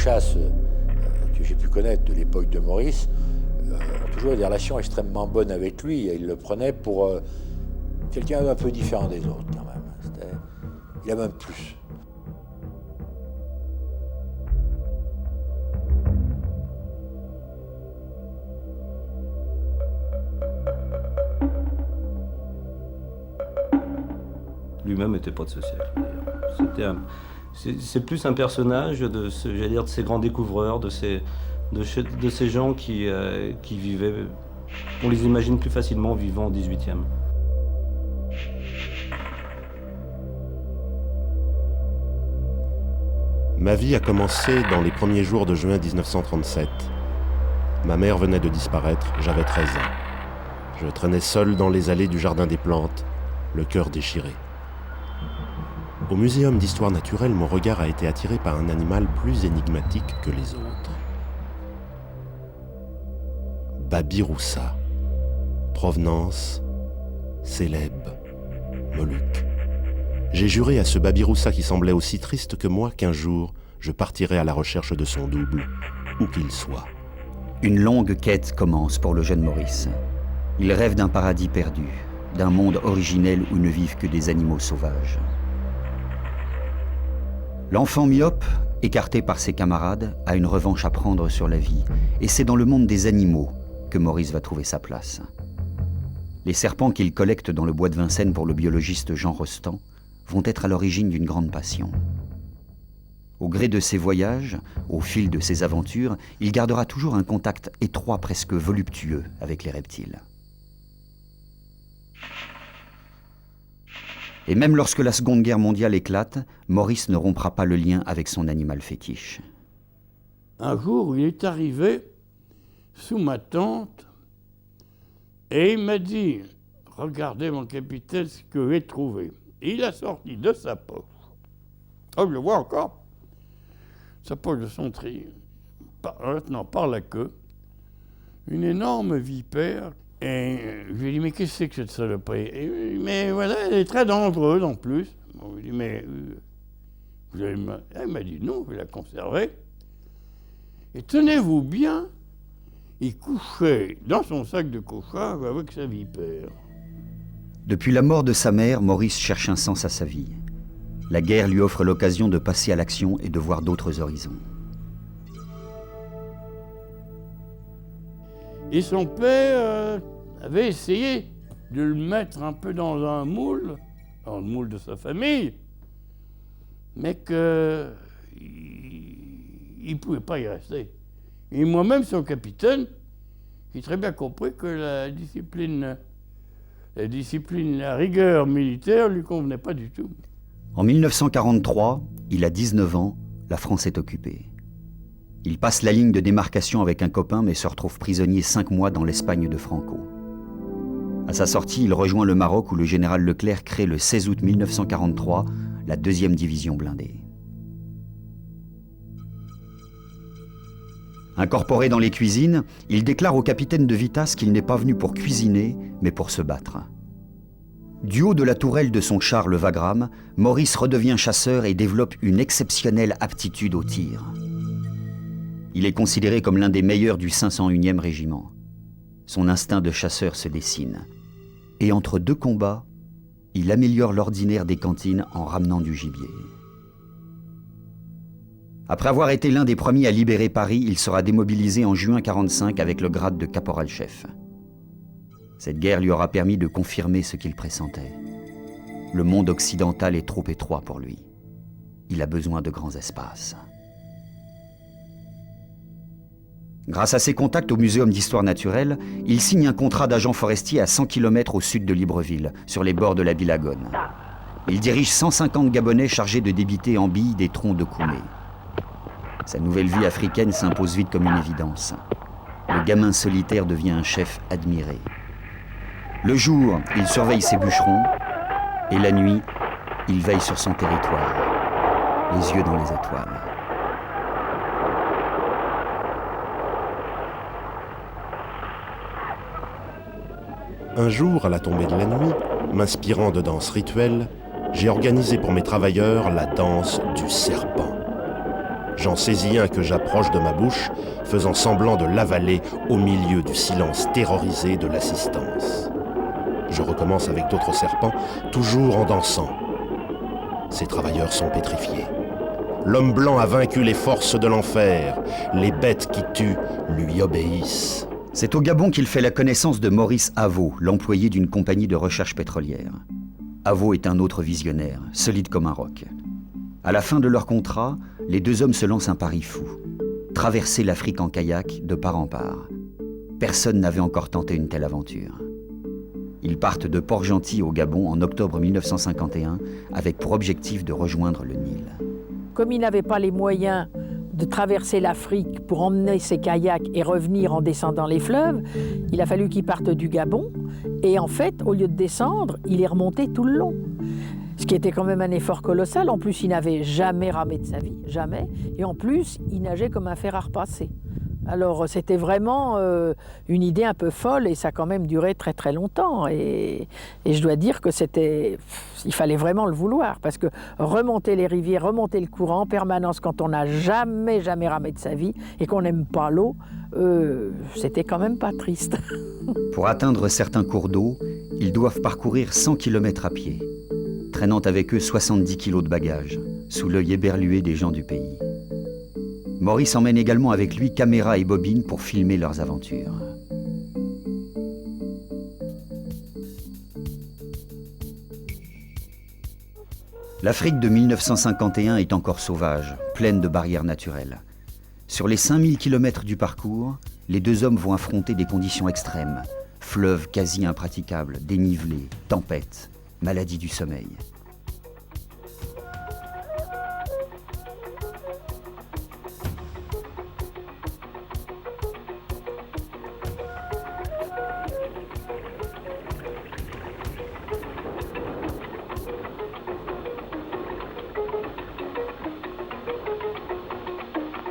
chasses que j'ai pu connaître de l'époque de Maurice ont toujours eu des relations extrêmement bonnes avec lui. Et il le prenait pour quelqu'un un peu différent des autres quand même. Il a même plus. Lui-même n'était pas de ce siècle, d'ailleurs. C'est plus un personnage de ces grands découvreurs, de ces gens qui vivaient. On les imagine plus facilement vivant au XVIIIe. Ma vie a commencé dans les premiers jours de juin 1937. Ma mère venait de disparaître, j'avais 13 ans. Je traînais seul dans les allées du Jardin des Plantes, le cœur déchiré. Au Muséum d'histoire naturelle, mon regard a été attiré par un animal plus énigmatique que les autres. Babiroussa. Provenance, Célèbes, Moluques. J'ai juré à ce Babiroussa qui semblait aussi triste que moi qu'un jour, je partirai à la recherche de son double, où qu'il soit. Une longue quête commence pour le jeune Maurice. Il rêve d'un paradis perdu, d'un monde originel où ne vivent que des animaux sauvages. L'enfant myope, écarté par ses camarades, a une revanche à prendre sur la vie. Et c'est dans le monde des animaux que Maurice va trouver sa place. Les serpents qu'il collecte dans le bois de Vincennes pour le biologiste Jean Rostand vont être à l'origine d'une grande passion. Au gré de ses voyages, au fil de ses aventures, il gardera toujours un contact étroit, presque voluptueux, avec les reptiles. Et même lorsque la Seconde Guerre mondiale éclate, Maurice ne rompra pas le lien avec son animal fétiche. Un jour, il est arrivé sous ma tente et il m'a dit « Regardez mon capitaine ce que j'ai trouvé ». Et il a sorti de sa poche, je le vois encore, sa poche de son tri, maintenant par la queue, une énorme vipère. Et je lui ai dit, mais qu'est-ce que c'est que cette saloperie? Mais voilà, elle est très dangereuse en plus. Je lui ai dit, mais elle m'a dit, non, je vais la conserver. Et tenez-vous bien, il couchait dans son sac de couchage avec sa vipère. Depuis la mort de sa mère, Maurice cherche un sens à sa vie. La guerre lui offre l'occasion de passer à l'action et de voir d'autres horizons. Et son père avait essayé de le mettre un peu dans un moule, dans le moule de sa famille, mais qu'il ne pouvait pas y rester. Et moi-même, son capitaine, j'ai très bien compris que la discipline, la rigueur militaire ne lui convenait pas du tout. En 1943, il a 19 ans, la France est occupée. Il passe la ligne de démarcation avec un copain mais se retrouve prisonnier 5 mois dans l'Espagne de Franco. À sa sortie, il rejoint le Maroc où le général Leclerc crée le 16 août 1943 la 2e division blindée. Incorporé dans les cuisines, il déclare au capitaine de Vitas qu'il n'est pas venu pour cuisiner, mais pour se battre. Du haut de la tourelle de son char le Wagram, Maurice redevient chasseur et développe une exceptionnelle aptitude au tir. Il est considéré comme l'un des meilleurs du 501e régiment. Son instinct de chasseur se dessine. Et entre 2 combats, il améliore l'ordinaire des cantines en ramenant du gibier. Après avoir été l'un des premiers à libérer Paris, il sera démobilisé en juin 1945 avec le grade de caporal-chef. Cette guerre lui aura permis de confirmer ce qu'il pressentait. Le monde occidental est trop étroit pour lui. Il a besoin de grands espaces. Grâce à ses contacts au Muséum d'histoire naturelle, il signe un contrat d'agent forestier à 100 km au sud de Libreville, sur les bords de la Bilagone. Il dirige 150 Gabonais chargés de débiter en billes des troncs de koumé. Sa nouvelle vie africaine s'impose vite comme une évidence. Le gamin solitaire devient un chef admiré. Le jour, il surveille ses bûcherons, et la nuit, il veille sur son territoire, les yeux dans les étoiles. Un jour, à la tombée de la nuit, m'inspirant de danse rituelle, j'ai organisé pour mes travailleurs la danse du serpent. J'en saisis un que j'approche de ma bouche, faisant semblant de l'avaler au milieu du silence terrorisé de l'assistance. Je recommence avec d'autres serpents, toujours en dansant. Ces travailleurs sont pétrifiés. L'homme blanc a vaincu les forces de l'enfer. Les bêtes qui tuent lui obéissent. C'est au Gabon qu'il fait la connaissance de Maurice Avaux, l'employé d'une compagnie de recherche pétrolière. Avaux est un autre visionnaire, solide comme un roc. À la fin de leur contrat, les deux hommes se lancent un pari fou. Traverser l'Afrique en kayak de part en part. Personne n'avait encore tenté une telle aventure. Ils partent de Port-Gentil au Gabon en octobre 1951 avec pour objectif de rejoindre le Nil. Comme il n'avait pas les moyens de traverser l'Afrique pour emmener ses kayaks et revenir en descendant les fleuves, il a fallu qu'il parte du Gabon. Et en fait, au lieu de descendre, il est remonté tout le long. Ce qui était quand même un effort colossal. En plus, il n'avait jamais ramé de sa vie, jamais. Et en plus, il nageait comme un fer à repasser. Alors, c'était vraiment une idée un peu folle et ça a quand même duré très très longtemps. Et je dois dire que il fallait vraiment le vouloir parce que remonter les rivières, remonter le courant en permanence quand on n'a jamais ramé de sa vie et qu'on n'aime pas l'eau, c'était quand même pas triste. Pour atteindre certains cours d'eau, ils doivent parcourir 100 km à pied, traînant avec eux 70 kg de bagages, sous l'œil éberlué des gens du pays. Maurice emmène également avec lui caméra et bobine pour filmer leurs aventures. L'Afrique de 1951 est encore sauvage, pleine de barrières naturelles. Sur les 5000 km du parcours, les deux hommes vont affronter des conditions extrêmes. Fleuves quasi impraticables, dénivelés, tempêtes, maladies du sommeil.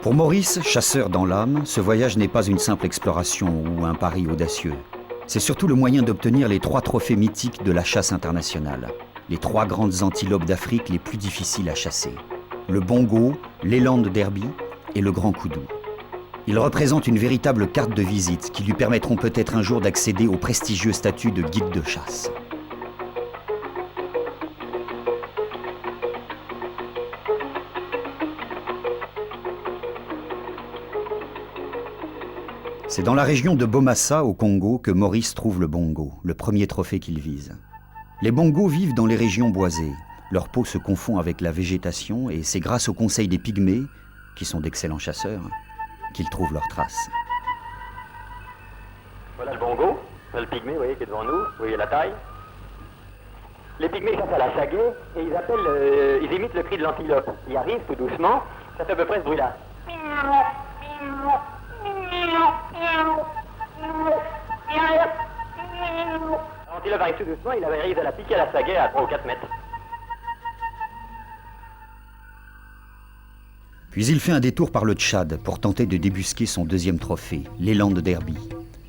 Pour Maurice, chasseur dans l'âme, ce voyage n'est pas une simple exploration ou un pari audacieux. C'est surtout le moyen d'obtenir les 3 trophées mythiques de la chasse internationale. Les 3 grandes antilopes d'Afrique les plus difficiles à chasser. Le bongo, l'éland derby et le grand koudou. Ils représentent une véritable carte de visite qui lui permettront peut-être un jour d'accéder au prestigieux statut de guide de chasse. C'est dans la région de Bomassa, au Congo, que Maurice trouve le bongo, le premier trophée qu'il vise. Les bongos vivent dans les régions boisées. Leur peau se confond avec la végétation et c'est grâce au conseil des pygmées, qui sont d'excellents chasseurs, qu'ils trouvent leurs traces. Voilà le bongo, le pygmée, vous voyez, qui est devant nous, vous voyez la taille. Les pygmées chassent à la sagaie et ils imitent le cri de l'antilope. Ils arrivent tout doucement, ça fait à peu près ce bruit-là. L'antilope arrive tout doucement, il arrive à la piquer à la sagaie à 3 ou 4 mètres. Puis il fait un détour par le Tchad pour tenter de débusquer son deuxième trophée, l'éland derby.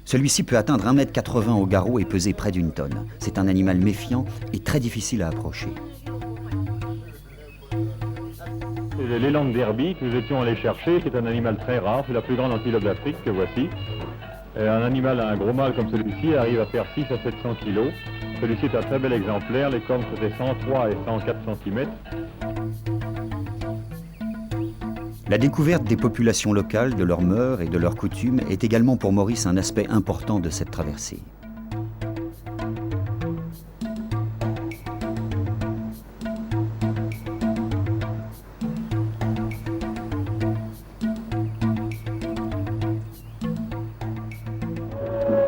Celui-ci peut atteindre 1,80 m au garrot et peser près d'1 tonne. C'est un animal méfiant et très difficile à approcher. L'éland derby que nous étions allés chercher, c'est un animal très rare, c'est la plus grande antilope d'Afrique que voici. Un animal, un gros mâle comme celui-ci, arrive à faire 6 à 700 kg. Celui-ci est un très bel exemplaire, les cornes faisaient 103 et 104 cm. La découverte des populations locales, de leurs mœurs et de leurs coutumes est également pour Maurice un aspect important de cette traversée.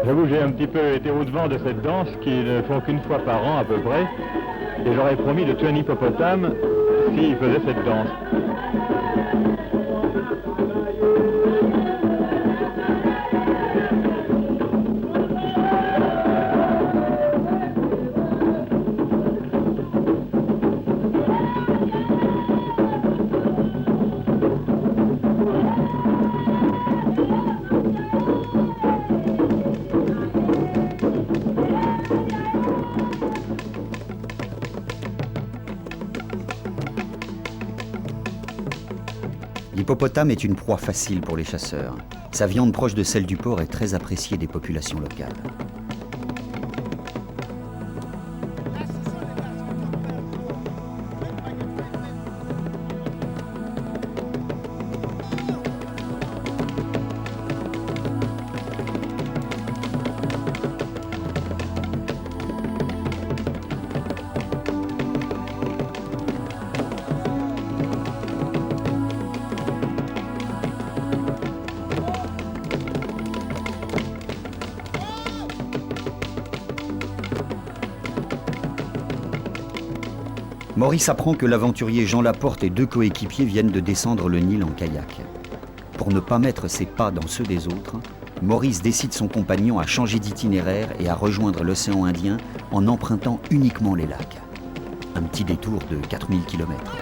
J'avoue que j'ai un petit peu été au-devant de cette danse qu'ils ne font qu'une fois par an à peu près. Et j'aurais promis de tuer un hippopotame s'il faisait cette danse. L'hippopotame est une proie facile pour les chasseurs. Sa viande proche de celle du porc est très appréciée des populations locales. Maurice apprend que l'aventurier Jean Laporte et 2 coéquipiers viennent de descendre le Nil en kayak. Pour ne pas mettre ses pas dans ceux des autres, Maurice décide son compagnon à changer d'itinéraire et à rejoindre l'océan Indien en empruntant uniquement les lacs. Un petit détour de 4000 km.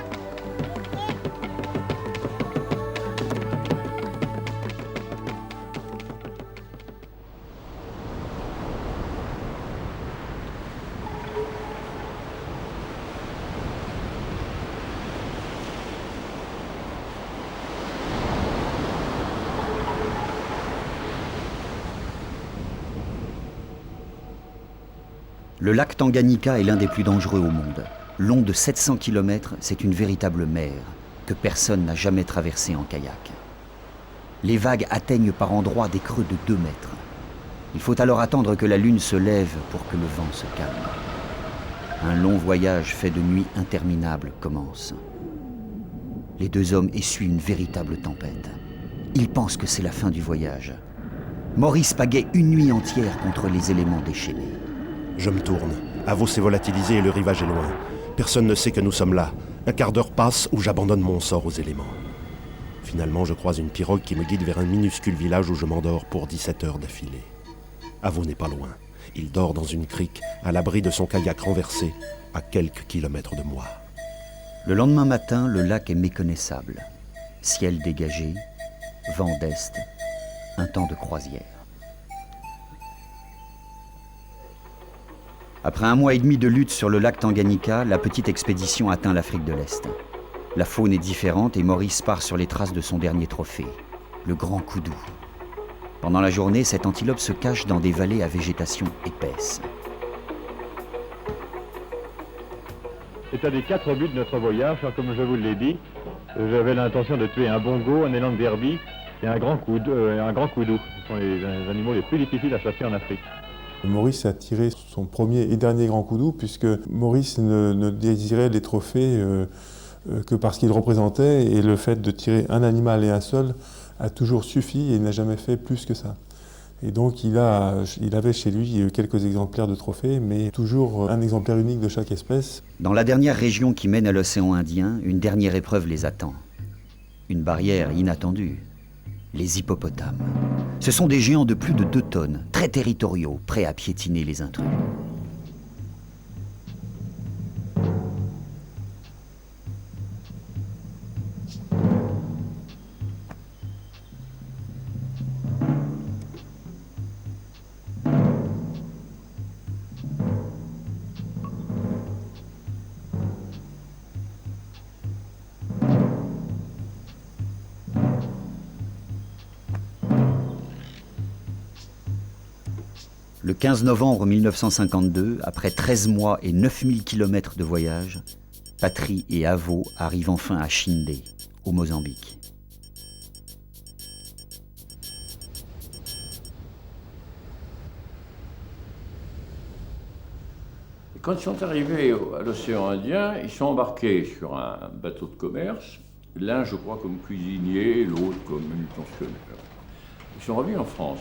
Le lac Tanganyika est l'un des plus dangereux au monde. Long de 700 km, c'est une véritable mer que personne n'a jamais traversée en kayak. Les vagues atteignent par endroits des creux de 2 mètres. Il faut alors attendre que la lune se lève pour que le vent se calme. Un long voyage fait de nuits interminables commence. Les 2 hommes essuient une véritable tempête. Ils pensent que c'est la fin du voyage. Maurice pagaie une nuit entière contre les éléments déchaînés. Je me tourne. Avos s'est volatilisé et le rivage est loin. Personne ne sait que nous sommes là. Un quart d'heure passe où j'abandonne mon sort aux éléments. Finalement, je croise une pirogue qui me guide vers un minuscule village où je m'endors pour 17 heures d'affilée. Avos n'est pas loin. Il dort dans une crique, à l'abri de son kayak renversé, à quelques kilomètres de moi. Le lendemain matin, le lac est méconnaissable. Ciel dégagé, vent d'est, un temps de croisière. Après 1 mois et demi de lutte sur le lac Tanganyika, la petite expédition atteint l'Afrique de l'Est. La faune est différente et Maurice part sur les traces de son dernier trophée, le grand koudou. Pendant la journée, cette antilope se cache dans des vallées à végétation épaisse. C'est un des 4 buts de notre voyage. Comme je vous l'ai dit, j'avais l'intention de tuer un bongo, un élan de derby et un grand koudou. Ce sont les animaux les plus difficiles à chasser en Afrique. Maurice a tiré son premier et dernier grand koudou, puisque Maurice ne désirait les trophées que parce qu'il représentait, et le fait de tirer un animal et un seul a toujours suffi et il n'a jamais fait plus que ça. Et donc il avait chez lui quelques exemplaires de trophées, mais toujours un exemplaire unique de chaque espèce. Dans la dernière région qui mène à l'océan Indien, une dernière épreuve les attend. Une barrière inattendue. Les hippopotames. Ce sont des géants de plus de 2 tonnes, très territoriaux, prêts à piétiner les intrus. Le 15 novembre 1952, après 13 mois et 9000 km de voyage, Patry et Avos arrivent enfin à Chinde, au Mozambique. Quand ils sont arrivés à l'océan Indien, ils sont embarqués sur un bateau de commerce, l'un je crois comme cuisinier, l'autre comme manutentionnaire. Ils sont revenus en France.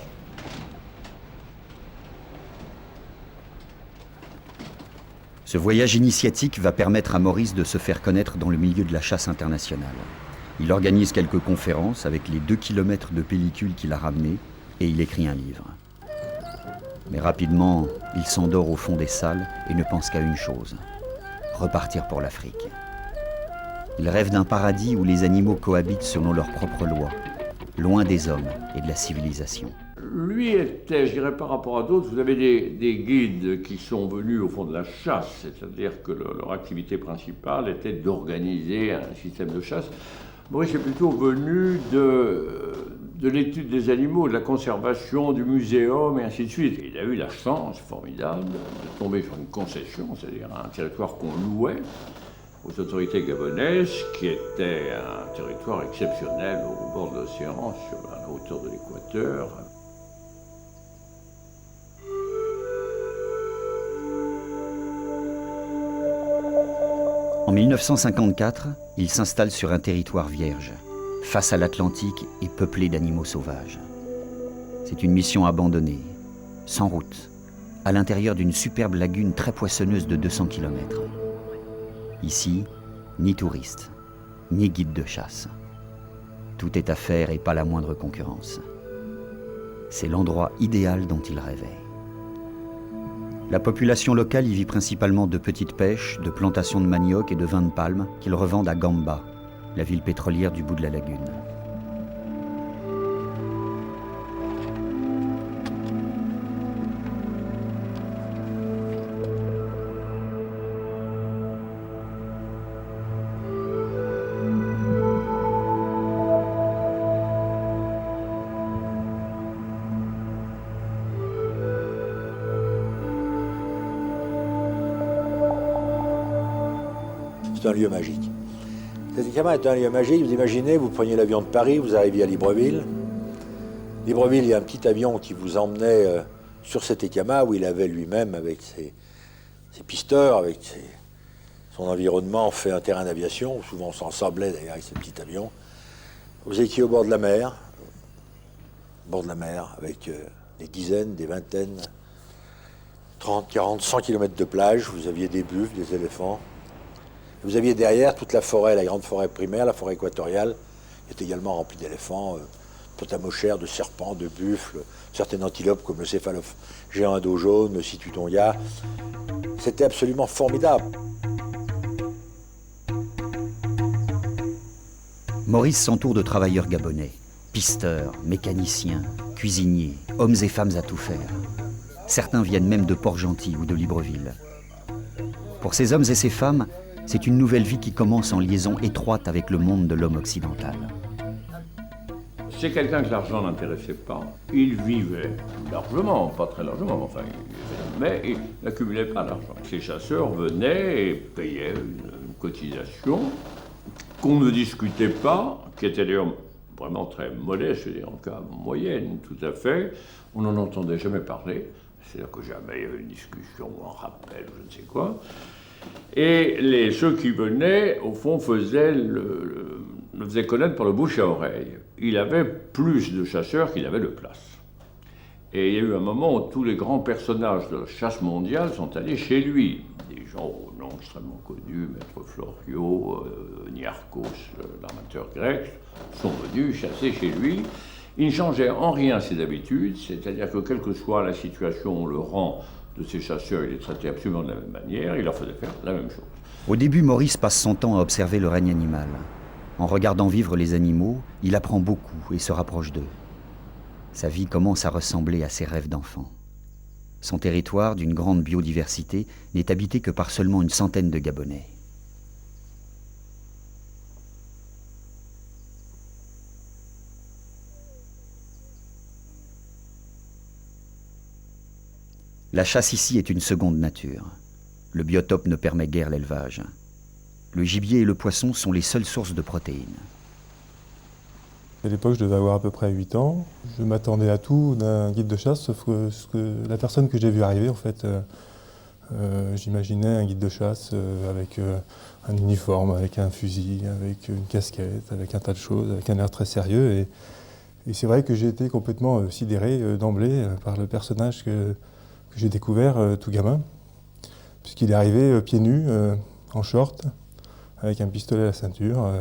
Ce voyage initiatique va permettre à Maurice de se faire connaître dans le milieu de la chasse internationale. Il organise quelques conférences avec les 2 kilomètres de pellicule qu'il a ramenés et il écrit un livre. Mais rapidement, il s'endort au fond des salles et ne pense qu'à une chose, repartir pour l'Afrique. Il rêve d'un paradis où les animaux cohabitent selon leurs propres lois, loin des hommes et de la civilisation. Lui était, je dirais par rapport à d'autres, vous avez des guides qui sont venus au fond de la chasse, c'est-à-dire que leur activité principale était d'organiser un système de chasse. Maurice est plutôt venu de l'étude des animaux, de la conservation, du muséum, et ainsi de suite. Et il a eu la chance formidable de tomber sur une concession, c'est-à-dire un territoire qu'on louait aux autorités gabonaises, qui était un territoire exceptionnel au bord de l'océan, à la hauteur de l'équateur. En 1954, il s'installe sur un territoire vierge, face à l'Atlantique et peuplé d'animaux sauvages. C'est une mission abandonnée, sans route, à l'intérieur d'une superbe lagune très poissonneuse de 200 km. Ici, ni touristes, ni guides de chasse. Tout est à faire et pas la moindre concurrence. C'est l'endroit idéal dont il rêvait. La population locale y vit principalement de petites pêches, de plantations de manioc et de vin de palme qu'ils revendent à Gamba, la ville pétrolière du bout de la lagune. C'est un lieu magique. Cet Étiama est un lieu magique. Vous imaginez, vous preniez l'avion de Paris, vous arriviez à Libreville. Libreville, il y a un petit avion qui vous emmenait sur cet Étiama où il avait lui-même, avec ses pisteurs, avec son environnement, fait un terrain d'aviation. Souvent, on s'ensablait d'ailleurs avec ce petit avion. Vous étiez au bord de la mer, avec des dizaines, des vingtaines, 30, 40, 100 km de plage. Vous aviez des buffles, des éléphants. Vous aviez derrière toute la forêt, la grande forêt primaire, la forêt équatoriale, qui est également remplie d'éléphants, de tamochères, de serpents, de buffles, certaines antilopes comme le céphalophe géant à dos jaune, le situtonga. C'était absolument formidable. Maurice s'entoure de travailleurs gabonais, pisteurs, mécaniciens, cuisiniers, hommes et femmes à tout faire. Certains viennent même de Port-Gentil ou de Libreville. Pour ces hommes et ces femmes, c'est une nouvelle vie qui commence en liaison étroite avec le monde de l'homme occidental. C'est quelqu'un que l'argent n'intéressait pas. Il vivait largement, pas très largement, enfin, mais il n'accumulait pas d'argent. Ces chasseurs venaient et payaient une cotisation qu'on ne discutait pas, qui était d'ailleurs vraiment très modeste, je veux dire, en cas moyenne, tout à fait. On n'en entendait jamais parler. C'est-à-dire que jamais il y avait une discussion ou un rappel, je ne sais quoi. Et ceux qui venaient, au fond, le faisaient connaître par le bouche à oreille. Il avait plus de chasseurs qu'il avait de place. Et il y a eu un moment où tous les grands personnages de la chasse mondiale sont allés chez lui. Des gens au nom extrêmement connus, Maître Florio, Niarchos, l'armateur grec, sont venus chasser chez lui. Il ne changeait en rien ses habitudes, c'est-à-dire que quelle que soit la situation, le rang de ces chasseurs, il les traitait absolument de la même manière, il leur faisait faire la même chose. Au début, Maurice passe son temps à observer le règne animal. En regardant vivre les animaux, il apprend beaucoup et se rapproche d'eux. Sa vie commence à ressembler à ses rêves d'enfant. Son territoire, d'une grande biodiversité, n'est habité que par seulement une centaine de Gabonais. La chasse ici est une seconde nature. Le biotope ne permet guère l'élevage. Le gibier et le poisson sont les seules sources de protéines. À l'époque, je devais avoir à peu près 8 ans. Je m'attendais à tout d'un guide de chasse, sauf que la personne que j'ai vue arriver, en fait, j'imaginais un guide de chasse avec un uniforme, avec un fusil, avec une casquette, avec un tas de choses, avec un air très sérieux. Et c'est vrai que j'ai été complètement sidéré d'emblée par le personnage que j'ai découvert tout gamin, puisqu'il est arrivé pieds nus, en short, avec un pistolet à la ceinture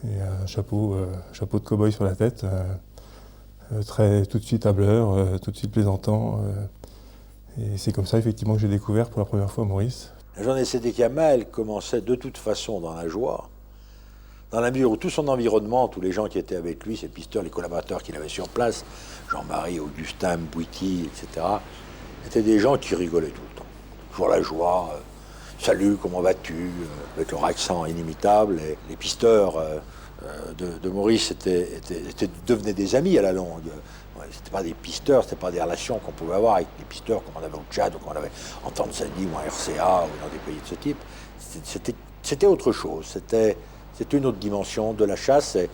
et un chapeau de cow-boy sur la tête, tout de suite hableur, tout de suite plaisantant. Et c'est comme ça, effectivement, que j'ai découvert pour la première fois Maurice. La journée de cet Étiama, elle commençait de toute façon dans la joie, dans la mesure où tout son environnement, tous les gens qui étaient avec lui, ses pisteurs, les collaborateurs qu'il avait sur place, Jean-Marie, Augustin, Mbouiti, etc., étaient des gens qui rigolaient tout le temps. Toujours la joie, salut, comment vas-tu, avec leur accent inimitable. Et les pisteurs de Maurice devenaient des amis à la longue. C'était pas des pisteurs, c'était pas des relations qu'on pouvait avoir avec des pisteurs comme on avait au Tchad ou qu'on avait en Tanzanie ou en RCA ou dans des pays de ce type. C'était autre chose, c'était une autre dimension de la chasse. Et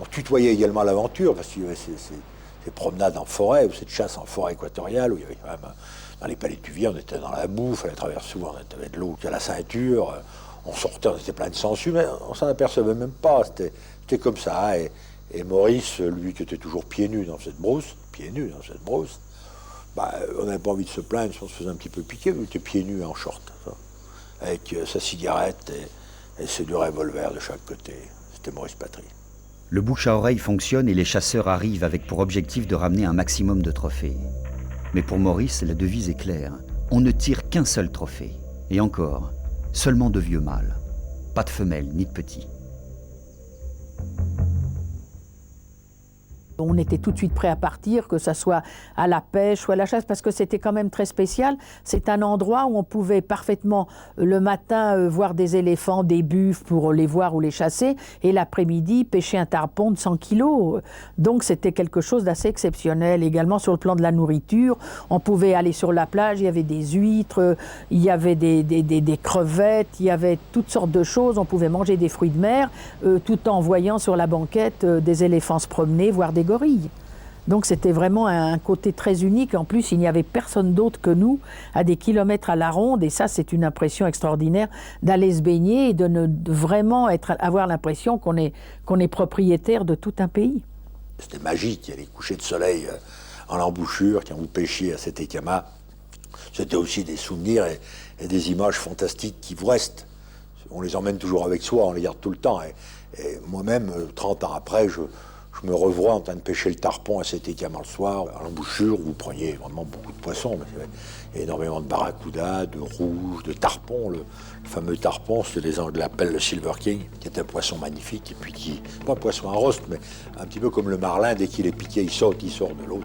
on tutoyait également l'aventure parce qu'il y avait ces promenades en forêt ou cette chasse en forêt équatoriale où il y avait quand même, dans les palais de Tuvier, on était dans la boue, il fallait traverser souvent, on avait de l'eau à la ceinture, on sortait, on était plein de sangsues, mais on s'en apercevait même pas, c'était comme ça. Et Maurice, lui qui était toujours pieds nus dans cette brousse, on n'avait pas envie de se plaindre, on se faisait un petit peu piquer, mais il était pieds nus en short, ça, avec sa cigarette et ses 2 revolvers de chaque côté. C'était Maurice Patry. Le bouche à oreille fonctionne et les chasseurs arrivent avec pour objectif de ramener un maximum de trophées. Mais pour Maurice, la devise est claire. On ne tire qu'un seul trophée. Et encore, seulement de vieux mâles. Pas de femelles ni de petits. On était tout de suite prêt à partir, que ce soit à la pêche ou à la chasse, parce que c'était quand même très spécial. C'est un endroit où on pouvait parfaitement, le matin, voir des éléphants, des buffles pour les voir ou les chasser, et l'après-midi, pêcher un tarpon de 100 kilos. Donc c'était quelque chose d'assez exceptionnel. Également sur le plan de la nourriture, on pouvait aller sur la plage, il y avait des huîtres, il y avait des crevettes, il y avait toutes sortes de choses. On pouvait manger des fruits de mer, tout en voyant sur la banquette des éléphants se promener, voir des gorilles. Donc c'était vraiment un côté très unique. En plus, il n'y avait personne d'autre que nous, à des kilomètres à la ronde, et ça, c'est une impression extraordinaire d'aller se baigner et de vraiment avoir l'impression qu'on est propriétaire de tout un pays. C'était magique, il y a les couchers de soleil en embouchure, quand vous pêchiez à cet Écama. C'était aussi des souvenirs et des images fantastiques qui vous restent. On les emmène toujours avec soi, on les garde tout le temps. Et moi-même, 30 ans après, je me revois en train de pêcher le tarpon à cet Écama le soir, à l'embouchure, où vous preniez vraiment beaucoup de poissons. Il y avait énormément de barracuda, de rouges, de tarpons. Le fameux tarpon, c'était les Anglais l'appellent le Silver King, qui est un poisson magnifique, et puis pas un poisson à roast, mais un petit peu comme le marlin, dès qu'il est piqué, il sort de l'eau.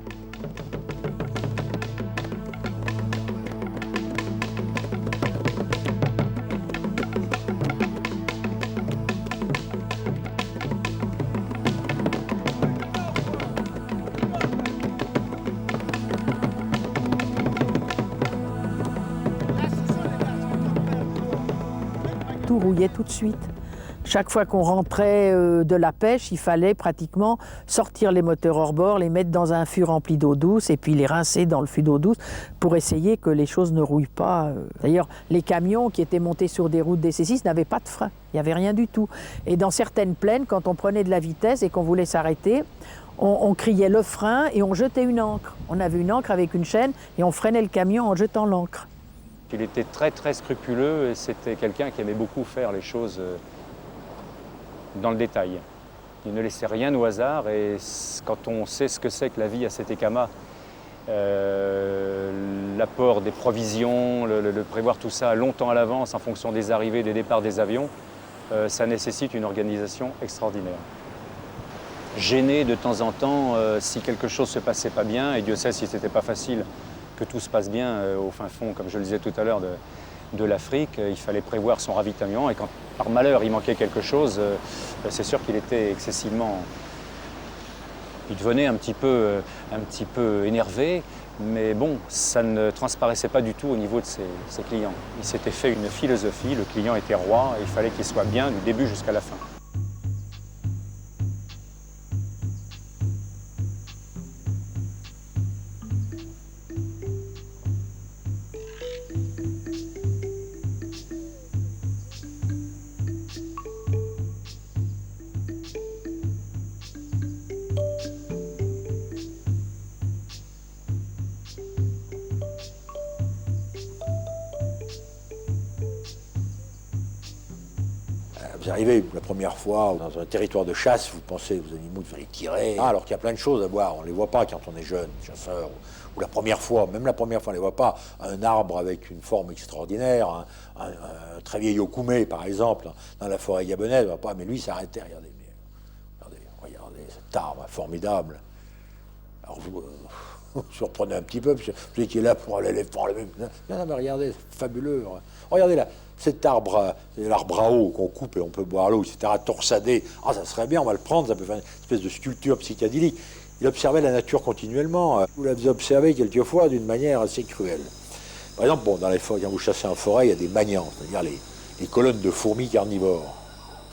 Tout rouillait tout de suite. Chaque fois qu'on rentrait de la pêche, il fallait pratiquement sortir les moteurs hors bord, les mettre dans un fût rempli d'eau douce et puis les rincer dans le fût d'eau douce pour essayer que les choses ne rouillent pas. D'ailleurs, les camions qui étaient montés sur des routes DC6 n'avaient pas de frein, il n'y avait rien du tout. Et dans certaines plaines, quand on prenait de la vitesse et qu'on voulait s'arrêter, on criait le frein et on jetait une ancre. On avait une ancre avec une chaîne et on freinait le camion en jetant l'ancre. Il était très très scrupuleux et c'était quelqu'un qui aimait beaucoup faire les choses dans le détail. Il ne laissait rien au hasard et quand on sait ce que c'est que la vie à cet Écama, l'apport des provisions, le prévoir tout ça longtemps à l'avance en fonction des arrivées et des départs des avions, ça nécessite une organisation extraordinaire. Gêné de temps en temps si quelque chose ne se passait pas bien, et Dieu sait si ce n'était pas facile que tout se passe bien au fin fond, comme je le disais tout à l'heure, de l'Afrique. Il fallait prévoir son ravitaillement et quand par malheur il manquait quelque chose, c'est sûr qu'il était excessivement... Il devenait un petit peu énervé, mais bon, ça ne transparaissait pas du tout au niveau de ses clients. Il s'était fait une philosophie, le client était roi, et il fallait qu'il soit bien du début jusqu'à la fin. Vous arrivez la première fois dans un territoire de chasse, vous pensez aux animaux, vous allez tirer, alors qu'il y a plein de choses à voir, on ne les voit pas quand on est jeune, chasseur, ou la première fois, même la première fois on ne les voit pas. Un arbre avec une forme extraordinaire, un très vieil okoumé par exemple, dans la forêt gabonaise, on ne voit pas, mais lui s'arrêtait, regardez cet arbre formidable. Alors vous surprenez un petit peu, parce que celui qui est là pour l'éléphant, non mais regardez, c'est fabuleux, regardez là. cet arbre, l'arbre à eau qu'on coupe et on peut boire l'eau, etc., torsadé, ah ça serait bien, on va le prendre, ça peut faire une espèce de sculpture psychédélique. Il observait la nature continuellement. Vous l'avez observé quelquefois d'une manière assez cruelle. Par exemple, bon, dans les forêts, quand vous chassez en forêt, il y a des magnans, c'est-à-dire les colonnes de fourmis carnivores.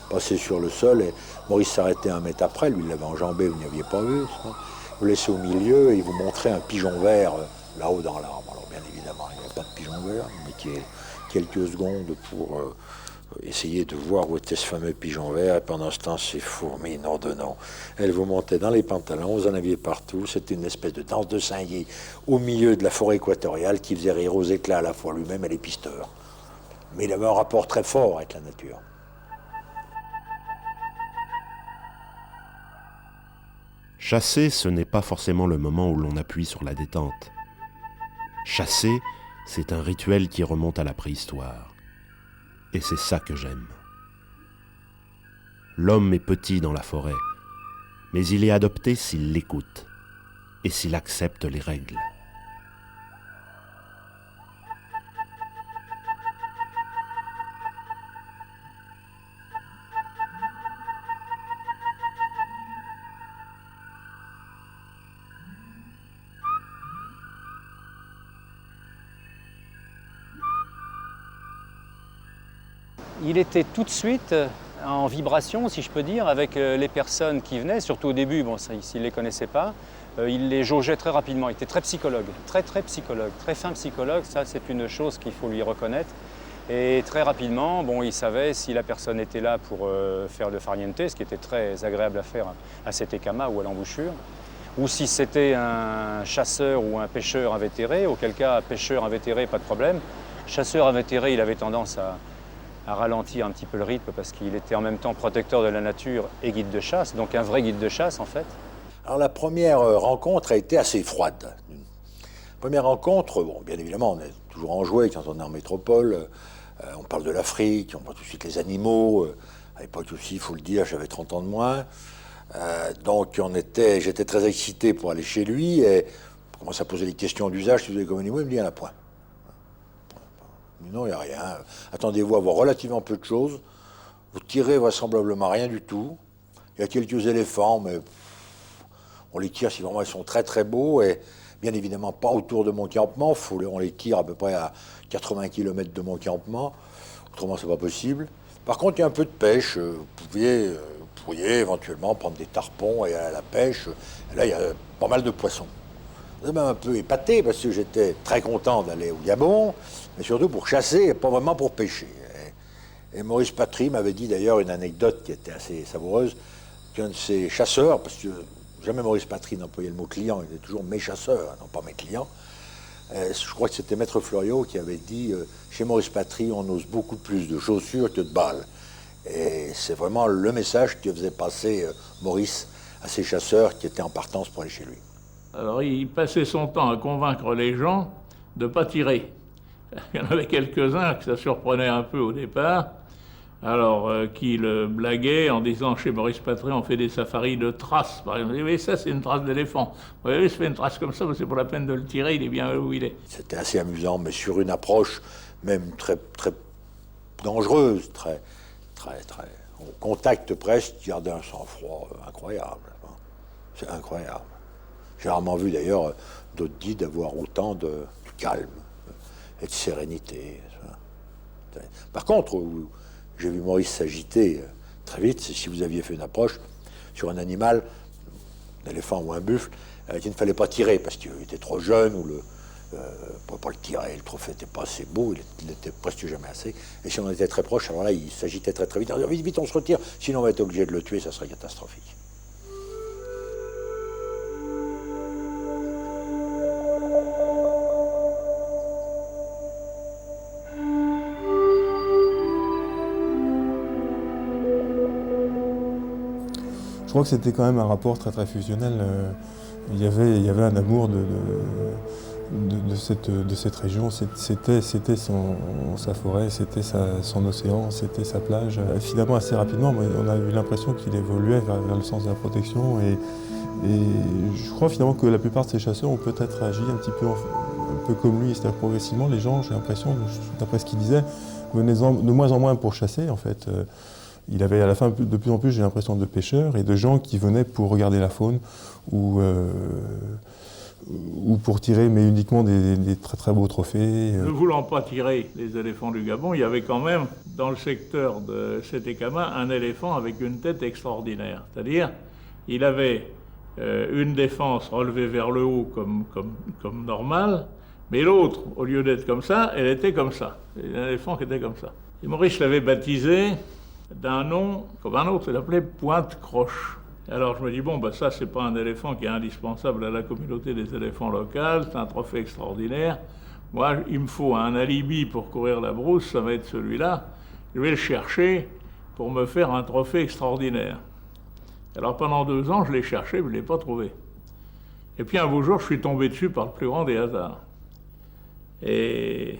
Passaient sur le sol et Maurice s'arrêtait 1 mètre après, lui il l'avait enjambé, vous n'y aviez pas vu. Ça. Vous laissez au milieu et il vous montrait un pigeon vert là-haut dans l'arbre. Alors bien évidemment, il n'y avait pas de pigeon vert, mais qui est quelques secondes pour essayer de voir où était ce fameux pigeon vert. Et pendant ce temps, ces fourmis, non de non, elles vous montaient dans les pantalons, vous en aviez partout. C'était une espèce de danse de singuier au milieu de la forêt équatoriale qui faisait rire aux éclats à la fois lui-même et les pisteurs. Mais il avait un rapport très fort avec la nature. Chasser, ce n'est pas forcément le moment où l'on appuie sur la détente. Chasser, c'est un rituel qui remonte à la préhistoire. Et c'est ça que j'aime. L'homme est petit dans la forêt, mais il est adopté s'il l'écoute et s'il accepte les règles. Il était tout de suite en vibration, si je peux dire, avec les personnes qui venaient, surtout au début, bon, s'il ne les connaissait pas, il les jaugeait très rapidement. Il était très psychologue, très psychologue, très fin psychologue, ça c'est une chose qu'il faut lui reconnaître. Et très rapidement, bon, il savait si la personne était là pour faire le farniente, ce qui était très agréable à faire à cet écama ou à l'embouchure, ou si c'était un chasseur ou un pêcheur invétéré, auquel cas pêcheur invétéré, pas de problème. Chasseur invétéré, il avait tendance à ralentir un petit peu le rythme parce qu'il était en même temps protecteur de la nature et guide de chasse, donc un vrai guide de chasse en fait. Alors la première rencontre a été assez froide. Première rencontre, bon, bien évidemment, on est toujours enjoué quand on est en métropole, on parle de l'Afrique, on parle tout de suite des animaux, à l'époque aussi, il faut le dire, j'avais 30 ans de moins, donc j'étais très excité pour aller chez lui et on commence à poser des questions d'usage, si vous avez comme animaux, il me dit, il n'y en a point. Non, il n'y a rien. Attendez-vous à voir relativement peu de choses. Vous tirez vraisemblablement rien du tout. Il y a quelques éléphants, mais on les tire si vraiment ils sont très très beaux. Et bien évidemment pas autour de mon campement. On les tire à peu près à 80 km de mon campement. Autrement, c'est pas possible. Par contre, il y a un peu de pêche. Vous pourriez éventuellement prendre des tarpons et aller à la pêche. Et là, il y a pas mal de poissons. Ça m'a un peu épaté parce que j'étais très content d'aller au Gabon, mais surtout pour chasser et pas vraiment pour pêcher. Et Maurice Patry m'avait dit d'ailleurs une anecdote qui était assez savoureuse, qu'un de ses chasseurs, parce que jamais Maurice Patry n'employait le mot client, il était toujours mes chasseurs, non pas mes clients. Je crois que c'était Maître Fleuriot qui avait dit chez Maurice Patry, on ose beaucoup plus de chaussures que de balles. Et c'est vraiment le message que faisait passer Maurice à ses chasseurs qui étaient en partance pour aller chez lui. Alors il passait son temps à convaincre les gens de ne pas tirer. Il y en avait quelques-uns que ça surprenait un peu au départ, alors qui le blaguaient en disant chez Maurice Patry on fait des safaris de traces. Par exemple, mais ça c'est une trace d'éléphant. Vous voyez, se fait une trace comme ça, c'est pour la peine de le tirer, il est bien où il est. C'était assez amusant, mais sur une approche même très, très dangereuse, très, au contact presque, garder un sang-froid incroyable. C'est incroyable. J'ai rarement vu d'ailleurs d'autres guides avoir autant de calme et de sérénité. Par contre, où j'ai vu Maurice s'agiter très vite, c'est si vous aviez fait une approche sur un animal, un éléphant ou un buffle, qu'il ne fallait pas tirer parce qu'il était trop jeune ou on ne pouvait pas le tirer, le trophée n'était pas assez beau, il n'était presque jamais assez. Et si on était très proche, alors là, il s'agitait très vite. Alors, vite, on se retire, sinon on va être obligé de le tuer, ça serait catastrophique. Je crois que c'était quand même un rapport très fusionnel. Il y avait un amour de cette région. C'était sa forêt, c'était son océan, c'était sa plage. Finalement, assez rapidement, on a eu l'impression qu'il évoluait vers le sens de la protection. Et je crois finalement que la plupart de ces chasseurs ont peut-être agi un peu comme lui. C'est-à-dire progressivement, les gens, j'ai l'impression, d'après ce qu'il disait, venaient de moins en moins pour chasser, en fait. Il avait à la fin de plus en plus, j'ai l'impression, de pêcheurs et de gens qui venaient pour regarder la faune ou pour tirer, mais uniquement des très très beaux trophées. Ne voulant pas tirer les éléphants du Gabon, il y avait quand même, dans le secteur de Sétékama, un éléphant avec une tête extraordinaire. C'est-à-dire, il avait une défense relevée vers le haut comme normal, mais l'autre, au lieu d'être comme ça, elle était comme ça. C'est un éléphant qui était comme ça. Et Maurice l'avait baptisé d'un nom comme un autre, il l'appelait Pointe-Croche. Alors je me dis, bon, ben ça, c'est pas un éléphant qui est indispensable à la communauté des éléphants locales, c'est un trophée extraordinaire. Moi, il me faut un alibi pour courir la brousse, ça va être celui-là. Je vais le chercher pour me faire un trophée extraordinaire. Alors pendant 2 ans, je l'ai cherché, mais je ne l'ai pas trouvé. Et puis un beau jour, je suis tombé dessus par le plus grand des hasards. Et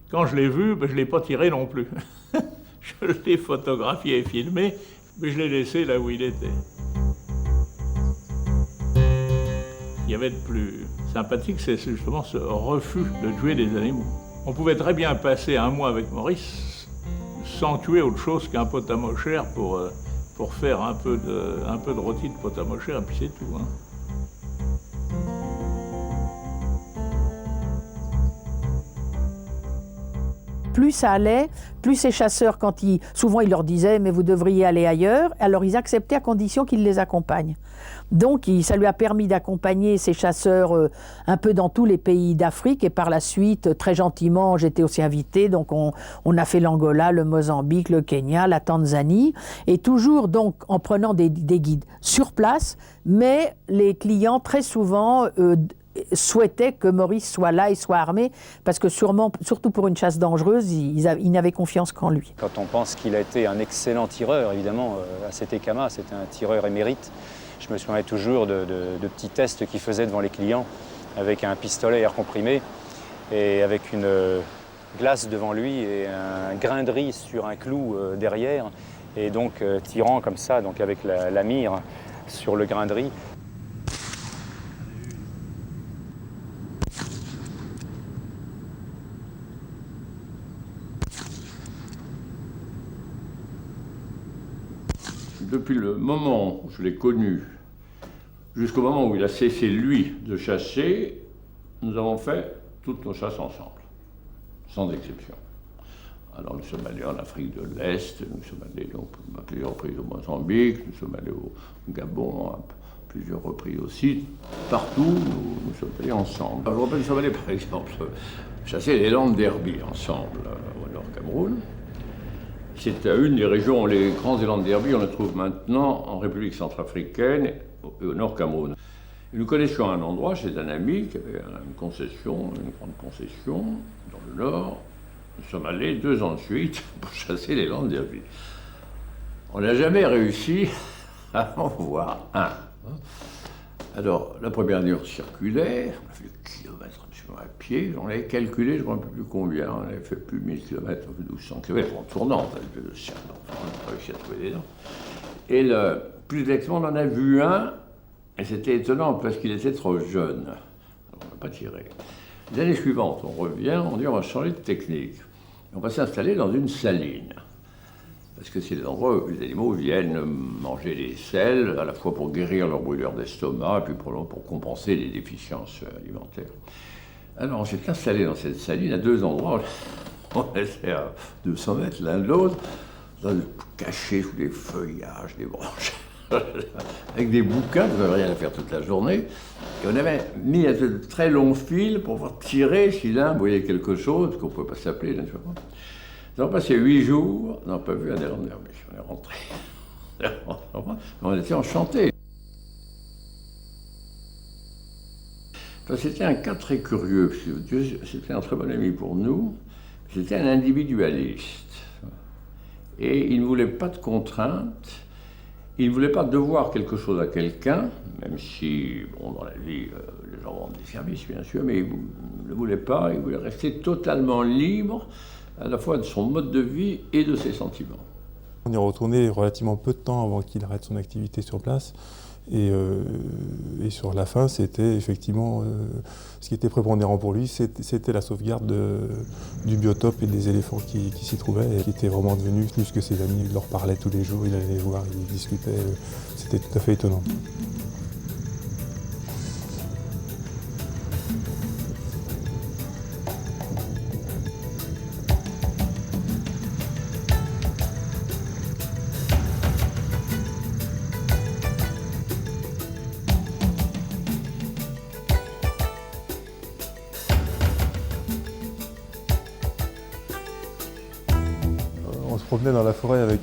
quand je l'ai vu, ben, je ne l'ai pas tiré non plus. Je l'ai photographié et filmé, mais je l'ai laissé là où il était. Il y avait de plus sympathique, c'est justement ce refus de tuer des animaux. On pouvait très bien passer un mois avec Maurice sans tuer autre chose qu'un potamochère pour faire un peu de rôti de potamochère, et puis c'est tout. Hein. Plus ça allait, plus ces chasseurs, souvent ils leur disaient « mais vous devriez aller ailleurs », alors ils acceptaient à condition qu'ils les accompagnent. Donc ça lui a permis d'accompagner ces chasseurs un peu dans tous les pays d'Afrique, et par la suite, très gentiment, j'étais aussi invité, donc on a fait l'Angola, le Mozambique, le Kenya, la Tanzanie, et toujours donc en prenant des guides sur place, mais les clients très souvent souhaitaient que Maurice soit là et soit armé, parce que surtout pour une chasse dangereuse, ils n'avaient confiance qu'en lui. Quand on pense qu'il a été un excellent tireur, évidemment, à Sétékama, c'était un tireur émérite. Je me souviens toujours de petits tests qu'il faisait devant les clients, avec un pistolet air comprimé, et avec une glace devant lui, et un grain de riz sur un clou derrière, et donc tirant comme ça, donc avec la mire sur le grain de riz. Depuis le moment où je l'ai connu, jusqu'au moment où il a cessé, lui, de chasser, nous avons fait toutes nos chasses ensemble, sans exception. Alors nous sommes allés en Afrique de l'Est, nous sommes allés donc, à plusieurs reprises au Mozambique, nous sommes allés au Gabon à plusieurs reprises aussi. Partout, nous sommes allés ensemble. Je me rappelle, nous sommes allés par exemple chasser les landes d'Herbie ensemble au Nord Cameroun. C'est une des régions, les grands élans d'Herbie, on les trouve maintenant en République centrafricaine et au Nord Cameroun. Et nous connaissions un endroit chez un ami qui avait une concession, une grande concession dans le Nord. Nous sommes allés 2 ans de suite pour chasser les landes d'Herbie. On n'a jamais réussi à en voir un. Alors, la première nuit, on circulait, on a fait des kilomètres à pied, j'en avais calculé, je ne me rappelle plus combien, on avait fait plus de 1000 km, 1200 km en tournant, on a réussi à trouver des dents. Et plus exactement, on en a vu un, et c'était étonnant parce qu'il était trop jeune. Alors, on n'a pas tiré. Les années suivantes, on revient, on dit on va changer de technique. Et on va s'installer dans une saline. Parce que c'est l'endroit où les animaux viennent manger des sels, à la fois pour guérir leur brûlure d'estomac, et puis pour compenser les déficiences alimentaires. Alors on s'est installé dans cette saline à 2 endroits. On était à 200 mètres l'un de l'autre, cachés sous des feuillages, des branches, avec des bouquins, on n'avait rien à faire toute la journée. Et on avait mis un très long fil pour pouvoir tirer si l'un voyait quelque chose, parce qu'on ne pouvait pas s'appeler, naturellement. Nous avons passé 8 jours, on n'a pas vu un élan d'Herbie. On est rentré. On était enchantés. C'était un cas très curieux, parce que c'était un très bon ami pour nous. C'était un individualiste. Et il ne voulait pas de contraintes. Il ne voulait pas devoir quelque chose à quelqu'un, même si, bon, dans la vie, les gens rendent des services, bien sûr, mais il ne voulait pas. Il voulait rester totalement libre, à la fois de son mode de vie et de ses sentiments. On est retourné relativement peu de temps avant qu'il arrête son activité sur place. Et sur la fin, c'était effectivement ce qui était prépondérant pour lui, c'était la sauvegarde du biotope et des éléphants qui s'y trouvaient et qui étaient vraiment devenus plus que ses amis. Il leur parlait tous les jours, il allait les voir, il discutait. C'était tout à fait étonnant. On se promenait dans la forêt avec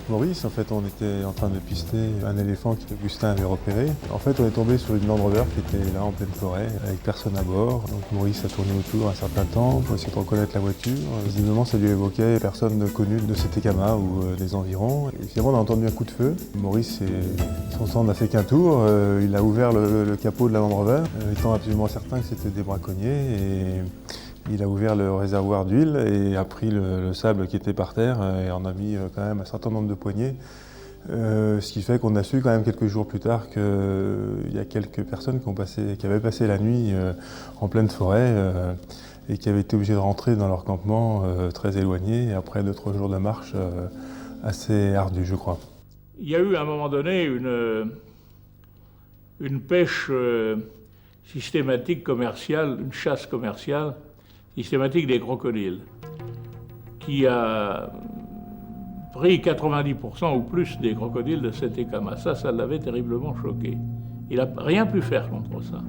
Maurice. En fait, on était en train de pister un éléphant qu'Augustin avait repéré. En fait, on est tombé sur une Land Rover qui était là en pleine forêt, avec personne à bord. Donc Maurice a tourné autour un certain temps pour essayer de reconnaître la voiture. Visiblement, ça lui évoquait personne connue de Setekama ou des environs. Et finalement, on a entendu un coup de feu. Maurice, son sang n'a fait qu'un tour. Il a ouvert le capot de la Land Rover, étant absolument certain que c'était des braconniers. Et il a ouvert le réservoir d'huile et a pris le sable qui était par terre et en a mis quand même un certain nombre de poignées. Ce qui fait qu'on a su quand même quelques jours plus tard qu'il y a quelques personnes qui avaient passé la nuit en pleine forêt et qui avaient été obligées de rentrer dans leur campement très éloigné après 2-3 jours de marche assez ardus, je crois. Il y a eu à un moment donné une pêche systématique commerciale, une chasse commerciale systématique des crocodiles, qui a pris 90% ou plus des crocodiles de Setekama. Ça l'avait terriblement choqué. Il n'a rien pu faire contre ça.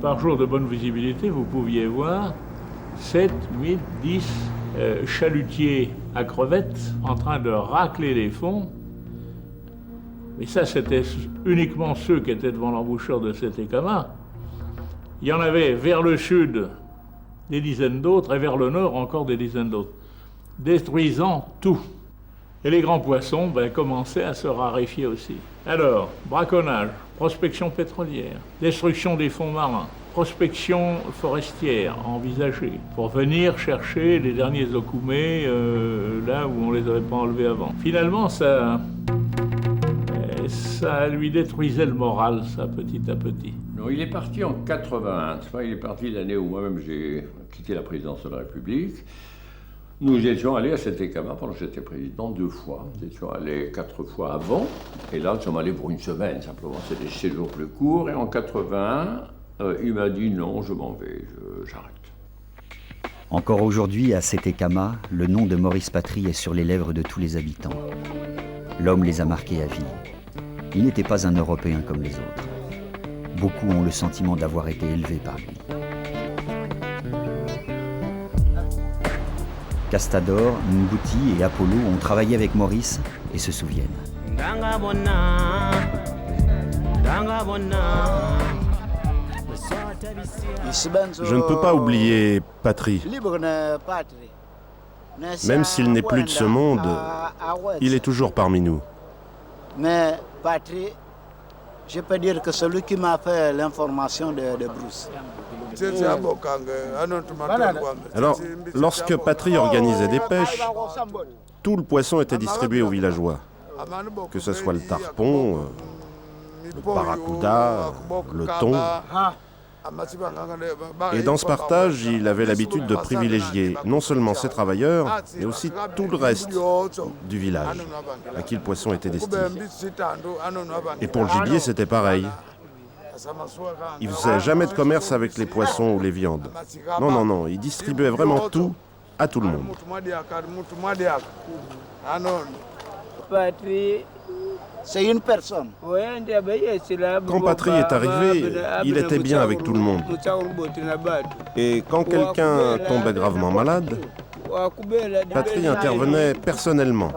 Par jour de bonne visibilité, vous pouviez voir 7, 8, 10 chalutiers à crevettes en train de racler les fonds. Mais ça, c'était uniquement ceux qui étaient devant l'embouchure de Setekama. Il y en avait vers le sud des dizaines d'autres et vers le nord encore des dizaines d'autres, détruisant tout. Et les grands poissons commençaient à se raréfier aussi. Alors, braconnage, prospection pétrolière, destruction des fonds marins, prospection forestière envisagée pour venir chercher les derniers okoumés là où on ne les avait pas enlevés avant. Finalement, ça lui détruisait le moral, ça, petit à petit. Non, il est parti en 81. Il est parti l'année où moi-même j'ai quitté la présidence de la République. Nous étions allés à Setekama pendant que j'étais président 2 fois. Nous étions allés 4 fois avant. Et là, nous sommes allés pour une semaine, simplement. C'est des séjours plus courts. Et en 81, il m'a dit non, je m'en vais, j'arrête. Encore aujourd'hui, à Setekama, le nom de Maurice Patry est sur les lèvres de tous les habitants. L'homme les a marqués à vie. Il n'était pas un Européen comme les autres. Beaucoup ont le sentiment d'avoir été élevés par lui. Castador, Nguti et Apollo ont travaillé avec Maurice et se souviennent. Je ne peux pas oublier Patry. Même s'il n'est plus de ce monde, il est toujours parmi nous. Mais Patry, je peux dire que celui qui m'a fait l'information de Bruce. Alors, lorsque Patry organisait des pêches, tout le poisson était distribué aux villageois. Que ce soit le tarpon, le barracuda, le thon. Et dans ce partage, il avait l'habitude de privilégier non seulement ses travailleurs, mais aussi tout le reste du village, à qui le poisson était destiné. Et pour le gibier, c'était pareil. Il ne faisait jamais de commerce avec les poissons ou les viandes. Non, non, non, il distribuait vraiment tout à tout le monde. C'est une personne. Quand Patry est arrivé, il était bien avec tout le monde. Et quand quelqu'un tombait gravement malade, Patry intervenait personnellement.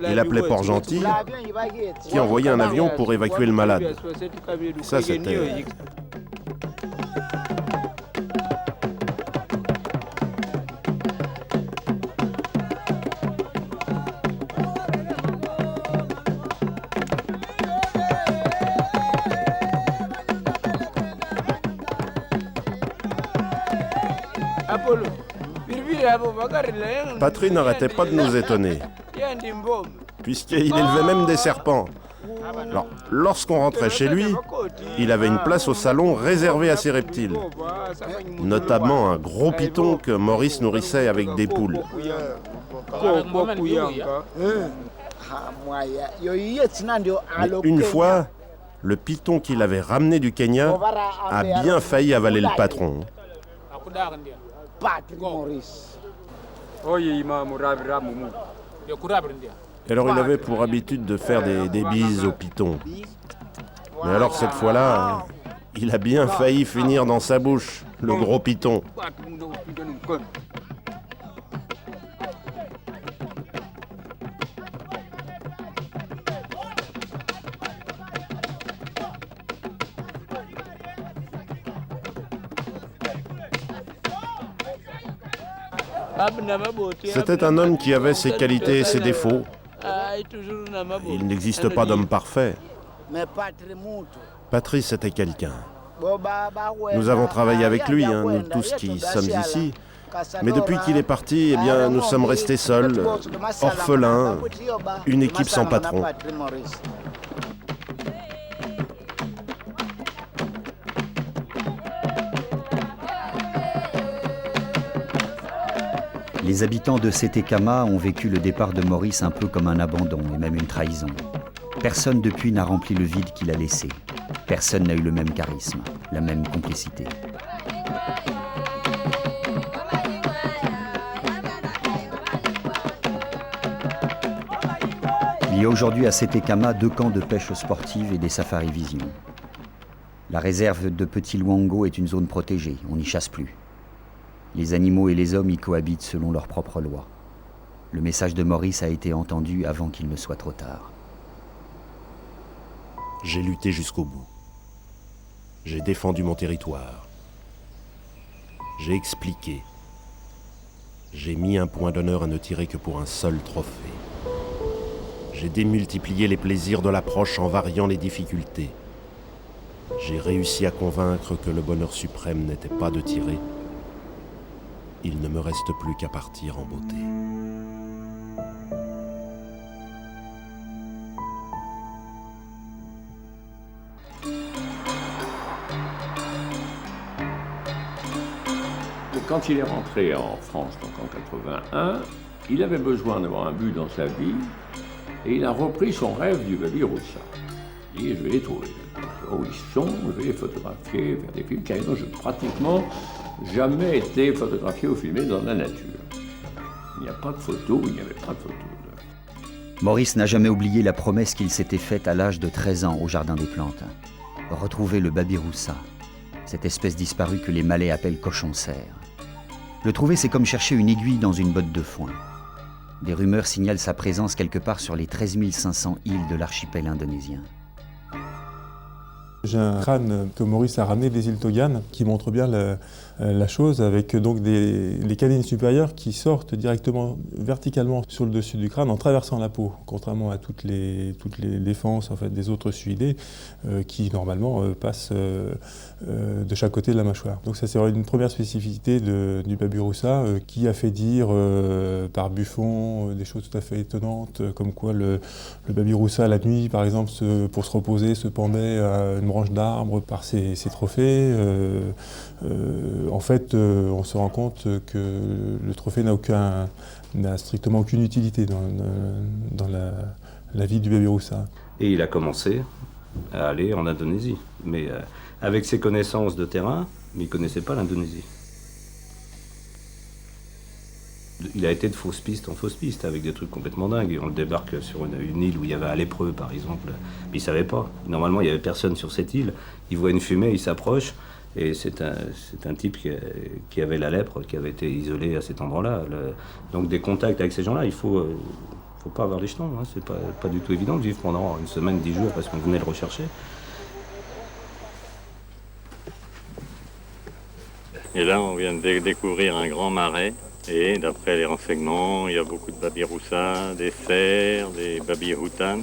Il appelait Port-Gentil, qui envoyait un avion pour évacuer le malade. Ça, c'était... Patry n'arrêtait pas de nous étonner, puisqu'il élevait même des serpents. Alors, lorsqu'on rentrait chez lui, il avait une place au salon réservée à ces reptiles, notamment un gros python que Maurice nourrissait avec des poules. Mais une fois, le python qu'il avait ramené du Kenya a bien failli avaler le patron. Alors il avait pour habitude de faire des bises au python. Mais alors cette fois-là, il a bien failli finir dans sa bouche, le gros python. C'était un homme qui avait ses qualités et ses défauts. Il n'existe pas d'homme parfait. Patrice était quelqu'un. Nous avons travaillé avec lui, nous tous qui sommes ici. Mais depuis qu'il est parti, eh bien, nous sommes restés seuls, orphelins, une équipe sans patron. Les habitants de Sétékama ont vécu le départ de Maurice un peu comme un abandon et même une trahison. Personne depuis n'a rempli le vide qu'il a laissé. Personne n'a eu le même charisme, la même complicité. Il y a aujourd'hui à Sétékama 2 camps de pêche sportive et des safaris vision. La réserve de Petit Luango est une zone protégée, on n'y chasse plus. Les animaux et les hommes y cohabitent selon leurs propres lois. Le message de Maurice a été entendu avant qu'il ne soit trop tard. J'ai lutté jusqu'au bout. J'ai défendu mon territoire. J'ai expliqué. J'ai mis un point d'honneur à ne tirer que pour un seul trophée. J'ai démultiplié les plaisirs de l'approche en variant les difficultés. J'ai réussi à convaincre que le bonheur suprême n'était pas de tirer. Il ne me reste plus qu'à partir en beauté. Quand il est rentré en France, donc en 81, il avait besoin d'avoir un but dans sa vie et il a repris son rêve du Baby Roussa. Il dit, je vais les trouver. Où ils sont, je vais les photographier, faire des films, car ils n'ont pratiquement jamais été photographié ou filmé dans la nature. Il n'y a pas de photos, il n'y avait pas de photos. Maurice n'a jamais oublié la promesse qu'il s'était faite à l'âge de 13 ans au Jardin des Plantes. Retrouver le Babiroussa, cette espèce disparue que les Malais appellent cochon-cerf. Le trouver, c'est comme chercher une aiguille dans une botte de foin. Des rumeurs signalent sa présence quelque part sur les 13 500 îles de l'archipel indonésien. J'ai un crâne que Maurice a ramené des îles Togan qui montre bien la chose, avec donc les canines supérieures qui sortent directement verticalement sur le dessus du crâne en traversant la peau, contrairement à toutes les défenses en fait, des autres suidés qui normalement passent de chaque côté de la mâchoire. Donc ça c'est une première spécificité du Babiroussa qui a fait dire par Buffon des choses tout à fait étonnantes, comme quoi le Babiroussa la nuit par exemple pour se reposer se pendait à une branche d'arbre par ses trophées. En fait, on se rend compte que le trophée n'a strictement aucune utilité dans la vie du Babiroussa. Et il a commencé à aller en Indonésie, mais avec ses connaissances de terrain, mais il ne connaissait pas l'Indonésie. Il a été de fausse piste en fausse piste, avec des trucs complètement dingues. On le débarque sur une île où il y avait un lépreux, par exemple. Mais il ne savait pas. Normalement, il n'y avait personne sur cette île. Il voit une fumée, il s'approche. Et c'est un type qui avait la lèpre, qui avait été isolé à cet endroit-là. Donc des contacts avec ces gens-là, il faut pas avoir les jetons. Hein. C'est pas du tout évident de vivre pendant une semaine, 10 jours, parce qu'on venait le rechercher. Et là, on vient de découvrir un grand marais. Et d'après les renseignements, il y a beaucoup de babiroussas, des cerfs, des babiroutans.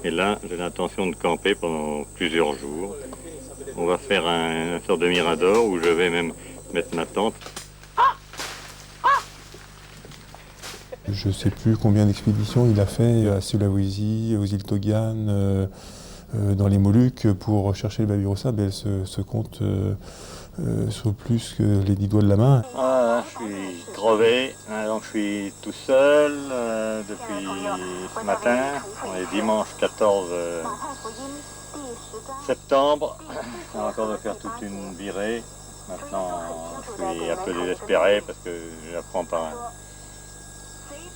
Et là, j'ai l'intention de camper pendant plusieurs jours. On va faire un sort de mirador où je vais même mettre ma tente. Je ne sais plus combien d'expéditions il a fait à Sulawesi, aux îles Togan, dans les Moluques pour rechercher le Babirusa. Elle se compte sur plus que les 10 doigts de la main. Voilà, je suis crevé, donc je suis tout seul depuis ce matin. On est dimanche 14 septembre. On a encore de faire toute une virée. Maintenant, je suis un peu désespéré parce que j'apprends par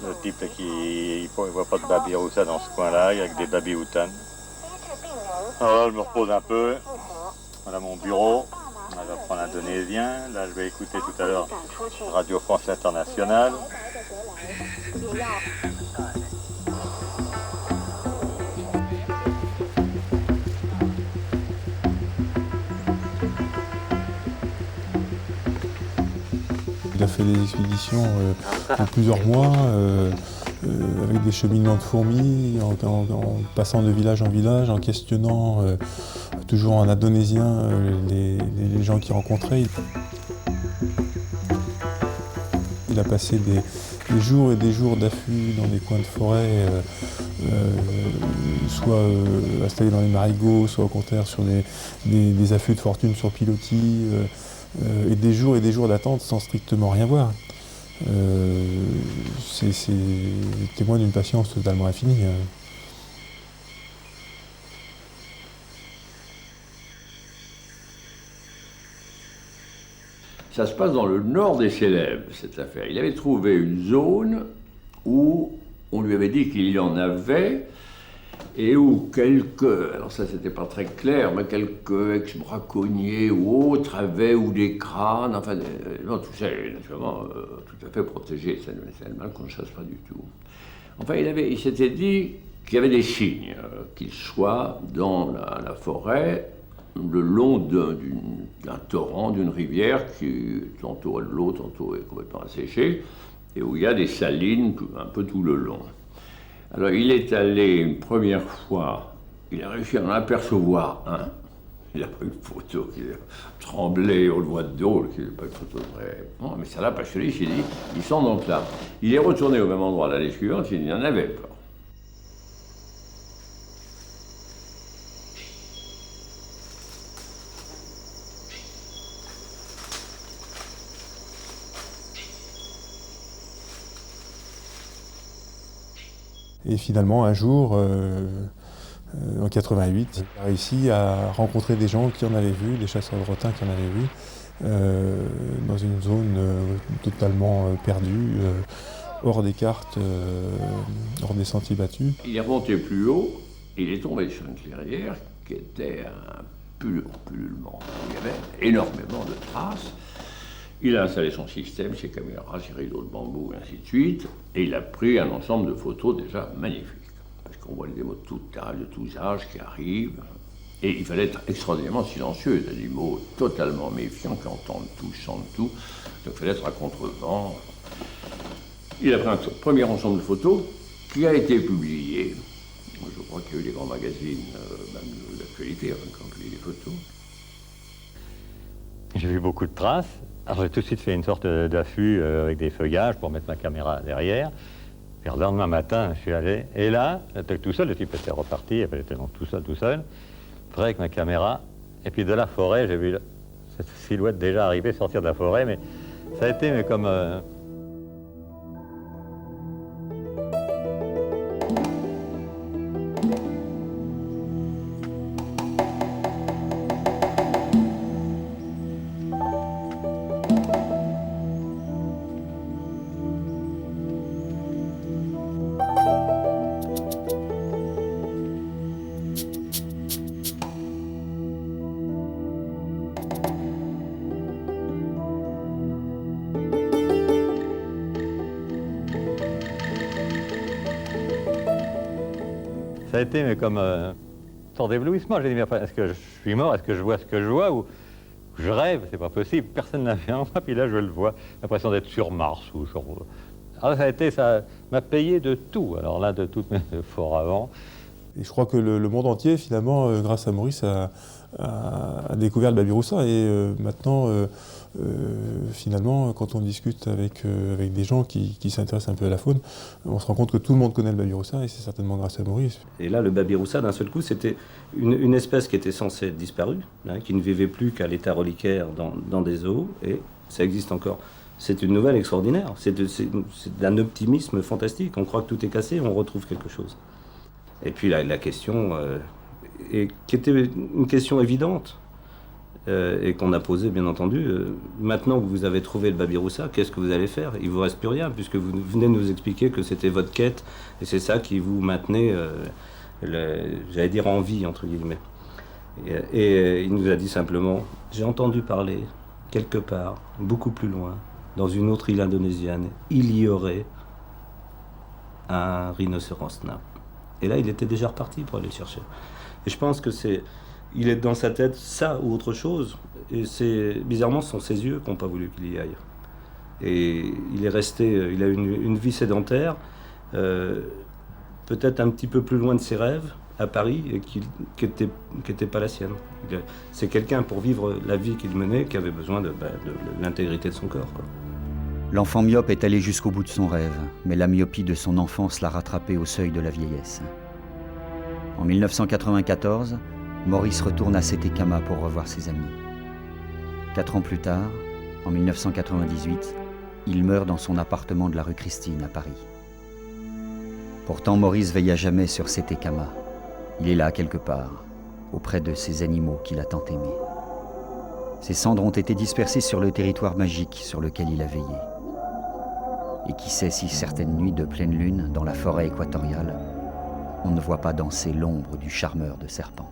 le type qui ne voit pas de Babirusa dans ce coin-là, il y a que des Babi-Hutan. Alors là, je me repose un peu. Voilà mon bureau. On va prendre l'indonésien. Là, je vais écouter tout à l'heure Radio France Internationale. Il a fait des expéditions de plusieurs mois, avec des cheminements de fourmis, en passant de village en village, en questionnant toujours en indonésien les gens qu'il rencontrait. Il a passé des jours et des jours d'affût dans des coins de forêt, soit installés dans les marigots, soit au contraire sur des affûts de fortune sur pilotis. Et des jours d'attente sans strictement rien voir. C'est témoin d'une patience totalement infinie. Ça se passe dans le nord des Célèbres, cette affaire. Il avait trouvé une zone où on lui avait dit qu'il y en avait, et où alors ça c'était pas très clair, mais quelques ex-braconniers ou autres avaient ou des crânes, enfin, non, tout ça est naturellement tout à fait protégé, c'est un animal qu'on ne chasse pas du tout. Enfin, il s'était dit qu'il y avait des signes, qu'ils soient dans la forêt, le long d'un torrent, d'une rivière qui tantôt a de l'eau, tantôt est complètement asséchée, et où il y a des salines un peu tout le long. Alors il est allé une première fois, il a réussi à en apercevoir un. Il a pris une photo qui tremblait, on le voit de dos, qui n'est pas une photo vraie. Non, mais ça l'a passionné, il s'est dit, ils sont donc là. Il est retourné au même endroit l'année suivante, il n'y en avait pas. Et finalement, un jour, en 88, il a réussi à rencontrer des gens qui en avaient vu, des chasseurs de rotins qui en avaient vu, dans une zone totalement perdue, hors des cartes, hors des sentiers battus. Il est remonté plus haut, il est tombé sur une clairière qui était un pullulement. Il y avait énormément de traces. Il a installé son système, ses caméras, ses rideaux de bambou, et ainsi de suite, et il a pris un ensemble de photos déjà magnifiques. Parce qu'on voit des animaux de toute taille, de tous âges qui arrivent, et il fallait être extraordinairement silencieux, des animaux totalement méfiants qui entendent tout, sentent tout, donc il fallait être à contre-vent. Il a pris un premier ensemble de photos qui a été publié. Je crois qu'il y a eu des grands magazines, même d'actualité, qui ont publié des photos. J'ai vu beaucoup de traces. Alors j'ai tout de suite fait une sorte d'affût avec des feuillages pour mettre ma caméra derrière. Puis le lendemain matin, je suis allé, et là, j'étais tout seul, le type était reparti, j'étais donc tout seul, prêt avec ma caméra. Et puis de la forêt, j'ai vu cette silhouette déjà arriver, sortir de la forêt, mais ça a été comme... Ça a été mais comme une sorte d'éblouissement. J'ai dit, mais enfin, est-ce que je suis mort? Est-ce que je vois ce que je vois? Ou je rêve? C'est pas possible. Personne n'a vu en moi. Puis là, je le vois. L'impression d'être sur Mars. Ou sur... Alors ça m'a payé de tout. Alors là, de toutes mes efforts avant. Et je crois que le monde entier, finalement, grâce à Maurice, a a découvert le Babiroussa. Et maintenant, finalement, quand on discute avec des gens qui s'intéressent un peu à la faune, on se rend compte que tout le monde connaît le Babiroussa et c'est certainement grâce à Maurice. Et là, le Babiroussa, d'un seul coup, c'était une espèce qui était censée être disparue, hein, qui ne vivait plus qu'à l'état reliquaire dans des zoos, et ça existe encore. C'est une nouvelle extraordinaire, c'est d'un optimisme fantastique. On croit que tout est cassé, on retrouve quelque chose. Et puis la question, qui était une question évidente, et qu'on a posée, bien entendu, maintenant que vous avez trouvé le Babiroussa, qu'est-ce que vous allez faire? Il ne vous reste plus rien, puisque vous venez de nous expliquer que c'était votre quête, et c'est ça qui vous maintenait, j'allais dire, en vie, entre guillemets. Et il nous a dit simplement, j'ai entendu parler, quelque part, beaucoup plus loin, dans une autre île indonésienne, il y aurait un rhinocéros nain. Et là, il était déjà reparti pour aller le chercher. Et je pense que il est dans sa tête ça ou autre chose. Et bizarrement, ce sont ses yeux qui n'ont pas voulu qu'il y aille. Et il est resté, il a une vie sédentaire, peut-être un petit peu plus loin de ses rêves, à Paris, et qui n'était pas la sienne. C'est quelqu'un, pour vivre la vie qu'il menait, qui avait besoin de l'intégrité de son corps, quoi. L'enfant myope est allé jusqu'au bout de son rêve, mais la myopie de son enfance l'a rattrapé au seuil de la vieillesse. En 1994, Maurice retourne à Setekama pour revoir ses amis. 4 ans plus tard, en 1998, il meurt dans son appartement de la rue Christine à Paris. Pourtant, Maurice veille à jamais sur Setekama. Il est là quelque part, auprès de ces animaux qu'il a tant aimés. Ses cendres ont été dispersées sur le territoire magique sur lequel il a veillé. Et qui sait si certaines nuits de pleine lune, dans la forêt équatoriale, on ne voit pas danser l'ombre du charmeur de serpent.